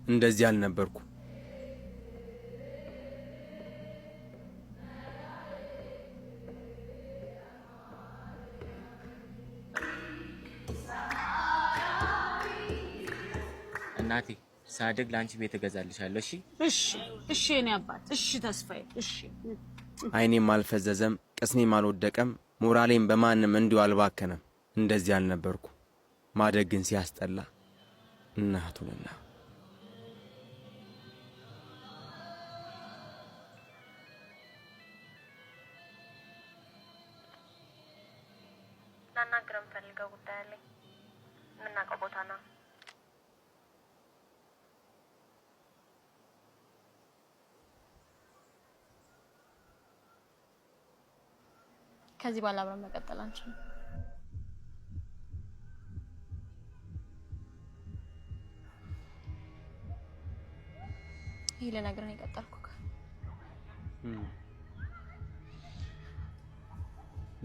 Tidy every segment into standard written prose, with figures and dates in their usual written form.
እንደዚህ አልነበርኩ። እናቴ ሳድግ ላንቺ ቤት እገዛልሻለሁ። እሺ የኔ አባት እሺ ተስፋዬ እሺ። አይኔም አልፈዘዘም፣ ቅስሜም አልወደቀም፣ ሞራሌም በማንም እንዲሁ አልባከነም። እንደዚህ አልነበርኩ። ማደግ ግን ሲያስጠላ እናቱንና ላናግረም ፈልገው ጉዳይ አለኝ። የምናውቀው ቦታ ነው። ከዚህ በኋላ አብረን መቀጠል አንችልም። ይሄ ለነገርን የቀጠልኩ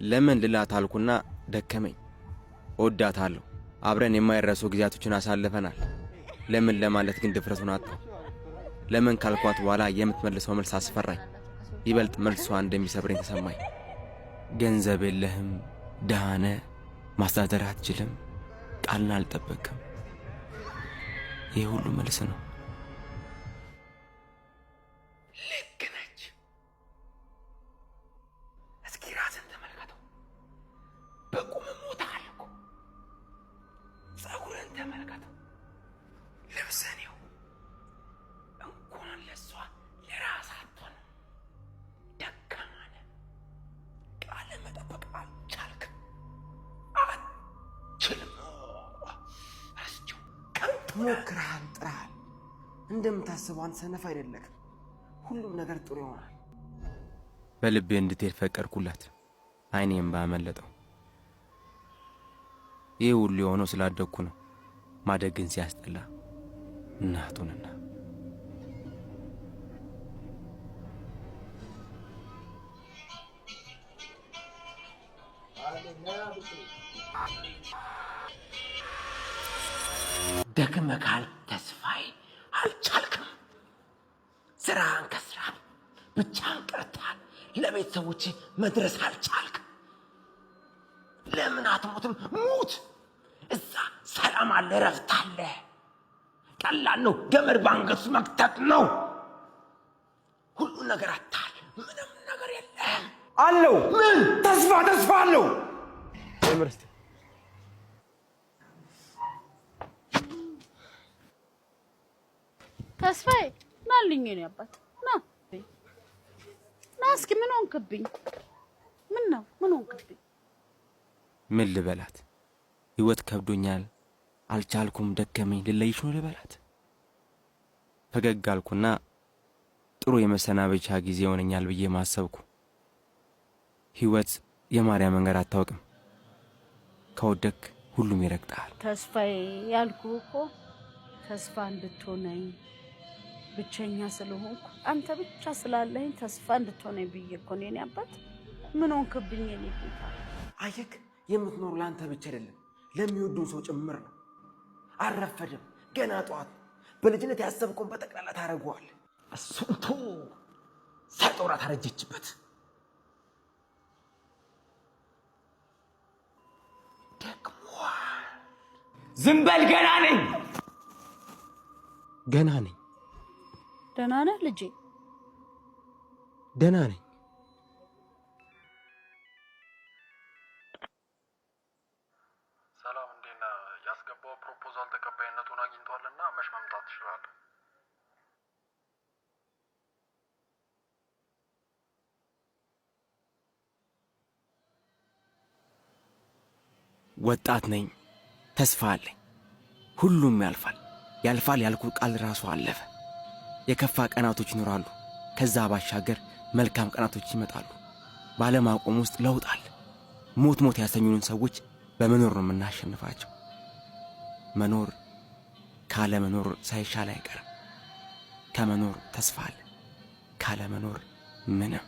ለምን ልላት አልኩና ደከመኝ። ወዳታለሁ። አብረን የማይረሱ ጊዜያቶችን አሳልፈናል። ለምን ለማለት ግን ድፍረቱን አጣሁ። ለምን ካልኳት በኋላ የምትመልሰው መልስ አስፈራኝ። ይበልጥ መልሷ እንደሚሰብረኝ ተሰማኝ። ገንዘብ የለህም፣ ደሃ ነህ፣ ማስተዳደር አትችልም፣ ቃልን አልጠበቅም። ይህ ሁሉ መልስ ነው። ልክ ነች። እስኪ ራስን ተመልከተው። በቁም ሞተሃል እኮ። ጸጉርን ተመልከተው። ልብስን ይኸው። እንኳን ለሷ ለራስ አትሆንም። ደካማ ነህ። ቃል መጠበቅ አልቻልክም። አትችልም። አስቸው ሞክረሃል፣ ጥረሃል። እንደምታስበው አንተ ሰነፍ አይደለክም። ሁሉም ነገር ጥሩ ይሆናል። በልቤ እንድትሄድ ፈቀድኩላት። አይኔም ባመለጠው። ይህ ሁሉ የሆነው ስላደግኩ ነው። ማደግ ግን ሲያስጠላ እናቱንና ደክመካል ተስፋዬ፣ አልቻልክም። ስራህን ከስራል፣ ብቻህን ቀርተሃል። ለቤተሰቦች መድረስ አልቻልክም። ለምን አትሞትም? ሙት። እዛ ሰላም አለ፣ እረፍት አለ። ቀላል ነው። ገመድ ባንገቱ መክተት ነው። ሁሉ ነገር አታል። ምንም ነገር የለም አለው። ምን ተስፋ አለው። ዩኒቨርሲቲ ተስፋዬ ናልኝ የኔ አባት ና እስኪ። ምን ሆንክብኝ? ምን ሆንክብኝ? ምን ልበላት? ህይወት ከብዶኛል፣ አልቻልኩም፣ ደከመኝ ልለይሽ ነው ልበላት? ፈገግ አልኩና ጥሩ የመሰናበቻ ጊዜ ሆነኛል ብዬ ማሰብኩ። ህይወት የማርያም መንገድ አታውቅም። ከወደክ ሁሉም ይረግጣል። ተስፋዬ ያልኩህ እኮ ተስፋ እንድትሆነኝ ብቸኛ ስለሆንኩ አንተ ብቻ ስላለኝ ተስፋ እንድትሆነኝ ብዬ እኮ ነው የኔ አባት። ምን ሆንክብኝ የኔ ጌታ? አየክ፣ የምትኖር ለአንተ ብቻ አይደለም ለሚወዱን ሰው ጭምር ነው። አልረፈድም፣ ገና ጠዋት። በልጅነት ያሰብከውን በጠቅላላ ታደርገዋለህ። እሱን ቶ ሳይጦራ ታረጀችበት። ደክሞሃል። ዝም በል። ገና ነኝ። ደህና ነህ ልጄ? ደህና ነኝ። ሰላም፣ እንዴት ነህ? ያስገባው ፕሮፖዛል ተቀባይነቱን አግኝቷልና መች መምጣት ትችላለህ? ወጣት ነኝ፣ ተስፋ አለኝ። ሁሉም ያልፋል ያልኩት ቃል ራሱ አለፈ። የከፋ ቀናቶች ይኖራሉ። ከዛ ባሻገር መልካም ቀናቶች ይመጣሉ። ባለማቆም ውስጥ ለውጥ አለ። ሞት ያሰኙንን ሰዎች በመኖር ነው የምናሸንፋቸው። መኖር ካለ መኖር ሳይሻል አይቀርም። ከመኖር ተስፋ አለ፣ ካለ መኖር ምንም።